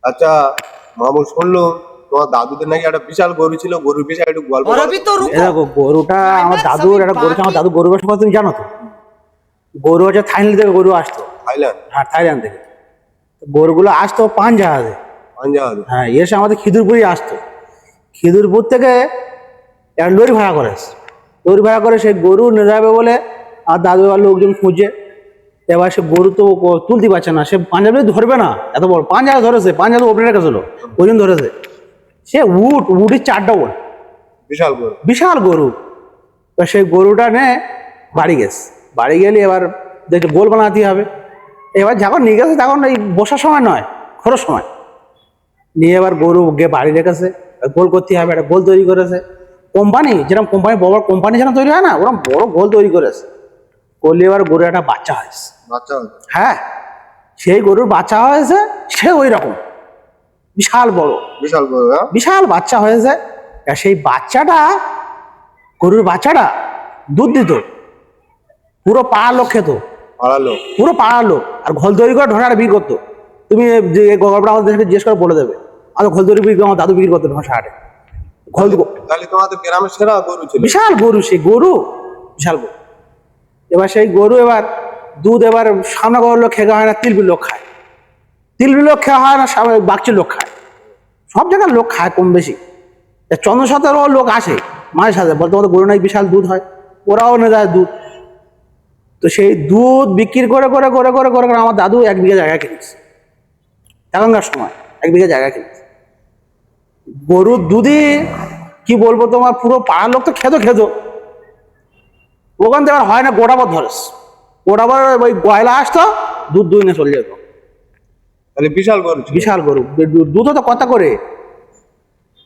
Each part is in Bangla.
আচ্ছা মামু, শুনলো তোমার দাদুদের নাকি একটা বিশাল গরু ছিল, গরুর বিষয়ে একটু গল্প और করো। अभी तो এ रुको। দেখো গরুটা আমার দাদুর একটা গরু ছিল, আমার দাদু গরু ব্যবসা করতো, তুমি জানো তো? গরু হচ্ছে থাইল্যান্ড থেকে গরু আসতো। থাইল্যান্ড? হ্যাঁ, থাইল্যান্ড থেকে তো গরুগুলো আসতো পাঞ্জাবে। পাঞ্জাবে? হ্যাঁ, এসে আমাদের খিদুরপুরই আসতো। খিদুরপুর থেকে একটা লরি ভাড়া করে আসে। লরি ভাড়া করে সেই গরু নিয়ে যাবে বলে আর দাদু আর লোকজন খুঁজে। এবার সে গরু তো তুলতে পারছে না, সে পাঞ্জাবে ধরবে না, এত বড় পাঞ্জাবে ধরেছে, পাঞ্জাবে ওপরে রেখেছিল, ওই জন্য ধরেছে। সে উটের 4 ডবল বিশাল গরু। বিশাল গরু। তো সেই গরুটা নিয়ে বাড়ি গেছে। বাড়ি গেলে এবার দেখে গোল বানাতে হবে। এবার যখন নিয়ে গেছে তখন এই বসার সময় নয়, খরচ সময়। নিয়ে এবার গরু গিয়ে বাড়ি রেখেছে, গোল করতে হবে, একটা গোল তৈরি করেছে। কোম্পানি যেরকম কোম্পানি, বড় কোম্পানি যেরকম তৈরি হয় না, ওরকম বড় গোল তৈরি করেছে। করলে এবার গরু একটা বাচ্চা হয়েছে। বাচ্চা হয়েছে? হ্যাঁ, সেই গরুর বাচ্চা হয়েছে, সে ওই রকম বিশাল বড়, বিশাল গরু। হ্যাঁ, বিশাল বাচ্চা হয়েছে। আর সেই বাচ্চাটা, গরুর বাচ্চাটা দুধ দিত, পুরো পাড়ার লোক খেত, পালালো? পুরো পাড়ার লোক। আর ঘোল তৈরি করে ঢোসাটা বিক্রি করতো। তুমি যে গল্পটা আমাদেরকে জিজ্ঞেস করে বলে দেবে। আর ঘোল তৈরি বিক্রি আমার দাদু বিক্রি করতো ঢোসাহাটে ঘোল। তাহলে তোমাদের গ্রামের সেরা গরু ছিল। বিশাল গরু, সেই গরু বিশাল গরু। এবার সেই গরু এবার দুধ এবার সামনে গরুর লোক খেয়ে হয় না, তিলবির লোক খায়। তিলবির লোক খেয়ে হয় না, সামনে বাগচির লোক খায়। সব জায়গার লোক খায় কম বেশি। চন্দ্রশতেরও লোক আসে মাঝে সাথে, বলতে আমাদের গরু নাই বিশাল দুধ হয়, ওরাও নিয়ে যায় দুধ। তো সেই দুধ বিক্রি করে করে করে করে করে করে আমার দাদু 1 বিঘা জায়গা কিনেছে। এখনকার সময় 1 বিঘা জায়গা কিনেছে। গরুর দুধই কি বলবো তোমার, পুরো পাড়ার লোক তো খেতো খেতো। ওখান থেকে আর হয় না, গোটাবার ধরেস, গোটাবার ওই গয়লা আসতো, দুধ দুই নিয়ে চলে যেত। তাহলে বিশাল গরু ছিল। বিশাল গরু। দুধ হতো কত করে,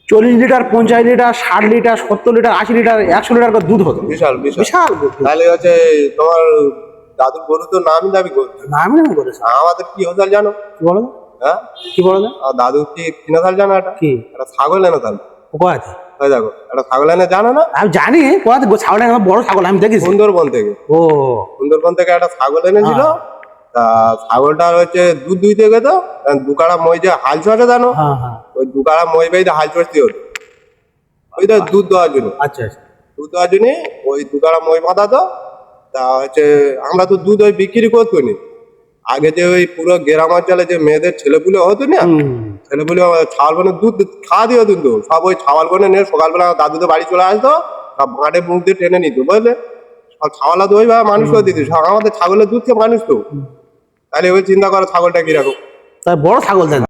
40 litre, 50 litre, 60 litre, 70 litre, 80 litre, 100 litre করে দুধ হতো। বিশাল বিশাল বিশাল গরু। তাহলে হচ্ছে তোমার দাদুর গরু তো নামি দাবি করতো। নামি নামি করেছে। আমাদের কি হতাল জানো? কি বলো? হ্যাঁ, কি বলো? আর দাদু কি কিনে থাল জানো? একটা কি একটা ছাগল এনে থাল। কোয়াতে? ওই দেখো, একটা ছাগল এনে, জানো না? আমি জানি কোয়াতে ছাগল, বড় ছাগল আমি দেখেছি। সুন্দরবন থেকে। ও, সুন্দরবন থেকে একটা ছাগল এনেছিল। তা ছাগলটার হচ্ছে দুধ দুইতে গেত, দুকাড়া মই যে হাল চড়ে জানো, হ্যাঁ হ্যাঁ, ওই দুকাড়া মই বেঁধে হাল চড়তে হতো। ওই তো দুধ দেওয়ার জন্য। আচ্ছা আচ্ছা। দুধ দেওয়ার জন্য ওই দুকাড়া মই বাঁধাতো। তা হচ্ছে আমরা তো দুধ ওই বিক্রি করতো নি। আগে যে ওই পুরো গ্রাম অঞ্চলে যে মেয়েদের ছেলেপুলে হতো না, ছেলেপুলে ছাওয়াল বনে দুধ খাওয়া দিয়ে কিন্তু সব ওই ছাওয়াল বনে নিয়ে সকালবেলা দাদু তো বাড়ি চলে আসতো, সব মাঠে মুখ দিয়ে টেনে নিত, বুঝলে? সব ছাওয়ালা তো ওইভাবে মানুষ করে দিত, সব আমাদের ছাগলের দুধ খেয়ে মানুষ তো। তাহলে ওই চিন্তা করো ছাগলটা কিরকম। তার বড় ছাগল দেন।